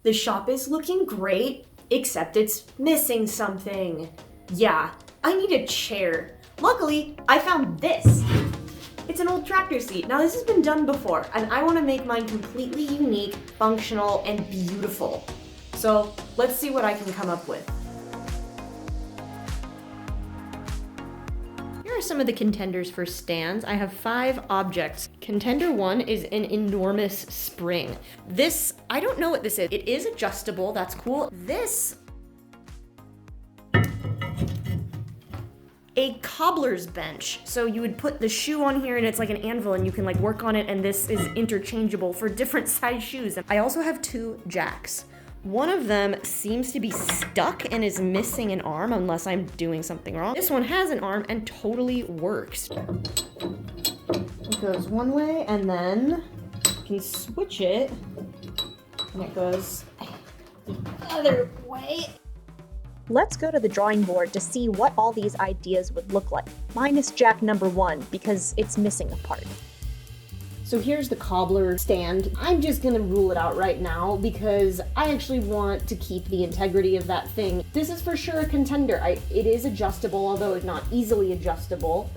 The shop is looking great, except it's missing something. Yeah, I need a chair. Luckily, I found this. It's an old tractor seat. Now this has been done before, and I want to make mine completely unique, functional, and beautiful. So let's see what I can come up with. Here are some of the contenders for stands. I have 5 objects. Contender 1 is an enormous spring. This, I don't know what this is. It is adjustable, that's cool. This, a cobbler's bench. So you would put the shoe on here and it's like an anvil and you can like work on it, and this is interchangeable for different size shoes. I also have 2 jacks. One of them seems to be stuck and is missing an arm unless I'm doing something wrong. This one has an arm and totally works. It goes one way and then you can switch it and it goes the other way. Let's go to the drawing board to see what all these ideas would look like. Mine is jack number 1 because it's missing a part. So here's the cobbler stand. I'm just gonna rule it out right now because I actually want to keep the integrity of that thing. This is for sure a contender. It is adjustable, although it's not easily adjustable.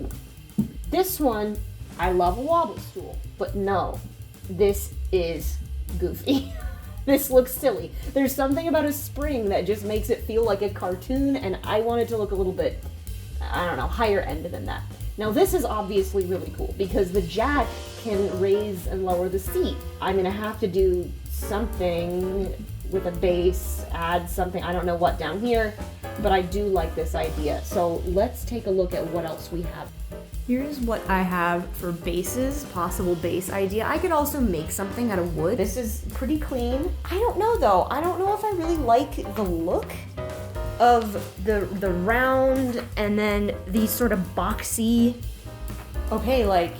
This one, I love a wobble stool, but no, this is goofy. This looks silly. There's something about a spring that just makes it feel like a cartoon, and I want it to look a little bit, I don't know, higher end than that. Now this is obviously really cool because the jack can raise and lower the seat. I'm gonna have to do something with a base, add something, I don't know what down here, but I do like this idea. So let's take a look at what else we have. Here's what I have for bases, possible base idea. I could also make something out of wood. This is pretty clean. I don't know though. I don't know if I really like the look of the round and then these sort of boxy. Okay, like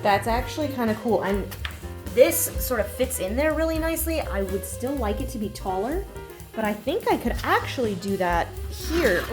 that's actually kind of cool. And this sort of fits in there really nicely. I would still like it to be taller, but I think I could actually do that here.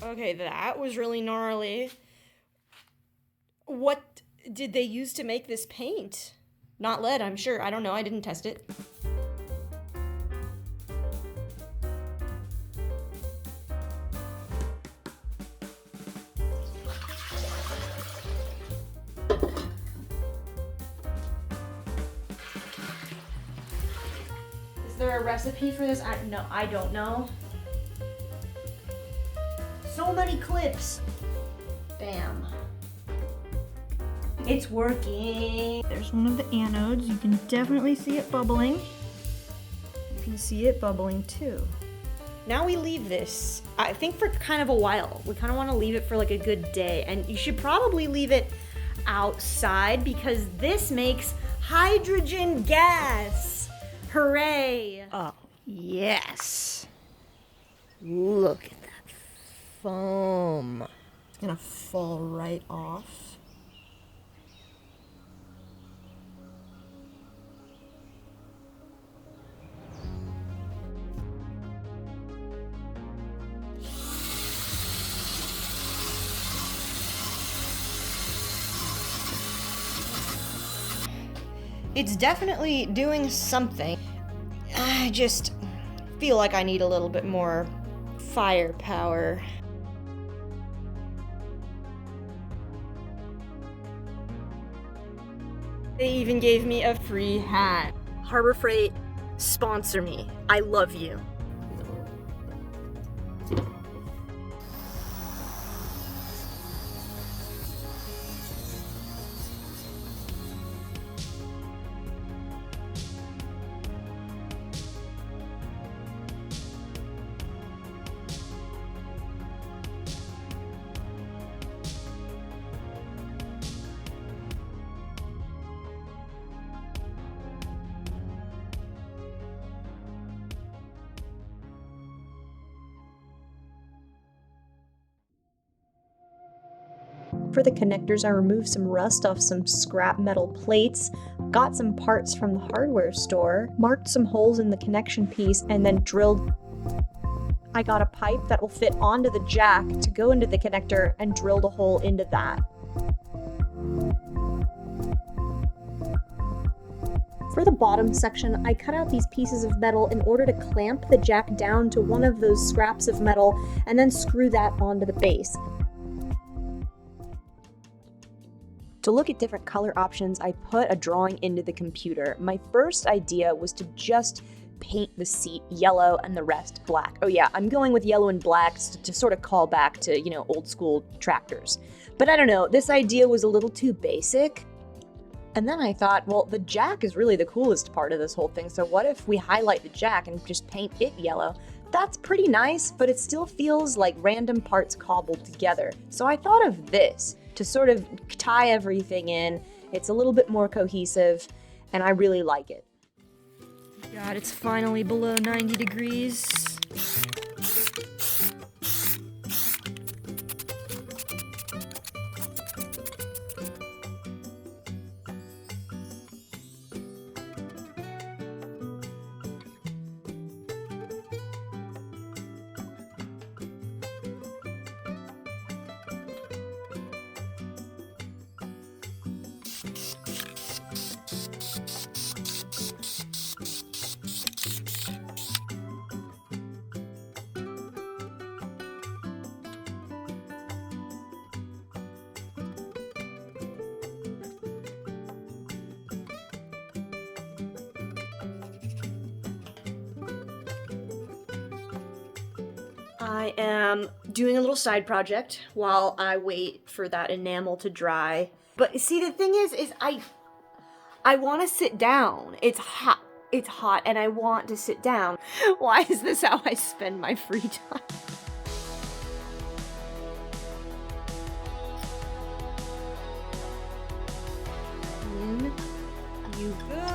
Okay, that was really gnarly. What did they use to make this paint? Not lead, I'm sure. I don't know, I didn't test it. Is there a recipe for this? I don't know. So many clips. Bam. It's working. There's one of the anodes. You can definitely see it bubbling. You can see it bubbling too. Now we leave this, I think, for kind of a while. We kind of want to leave it for like a good day. And you should probably leave it outside because this makes hydrogen gas. Hooray. Oh, yes. Look at that foam. It's gonna fall right off. It's definitely doing something. I just feel like I need a little bit more firepower. They even gave me a free hat. Harbor Freight, sponsor me. I love you. For the connectors, I removed some rust off some scrap metal plates, got some parts from the hardware store, marked some holes in the connection piece, and then drilled. I got a pipe that will fit onto the jack to go into the connector and drilled a hole into that. For the bottom section, I cut out these pieces of metal in order to clamp the jack down to one of those scraps of metal and then screw that onto the base. To look at different color options, I put a drawing into the computer. My first idea was to just paint the seat yellow and the rest black. Oh yeah, I'm going with yellow and black to sort of call back to, old school tractors. But I don't know, this idea was a little too basic. And then I thought, well, the jack is really the coolest part of this whole thing, so what if we highlight the jack and just paint it yellow? That's pretty nice, but it still feels like random parts cobbled together. So I thought of this to sort of tie everything in. It's a little bit more cohesive, and I really like it. God, it's finally below 90 degrees. I am doing a little side project while I wait for that enamel to dry. But see, the thing is I want to sit down. It's hot. It's hot and I want to sit down. Why is this how I spend my free time? In you go.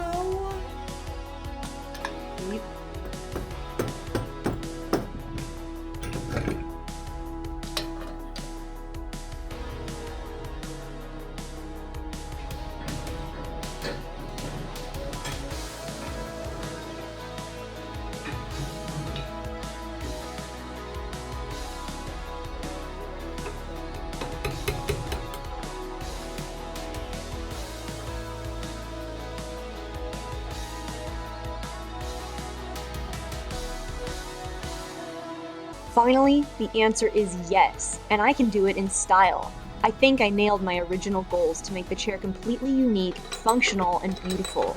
Finally, the answer is yes, and I can do it in style. I think I nailed my original goals to make the chair completely unique, functional, and beautiful.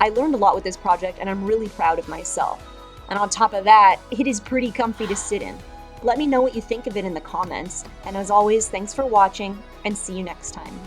I learned a lot with this project, and I'm really proud of myself. And on top of that, it is pretty comfy to sit in. Let me know what you think of it in the comments, and as always, thanks for watching, and see you next time.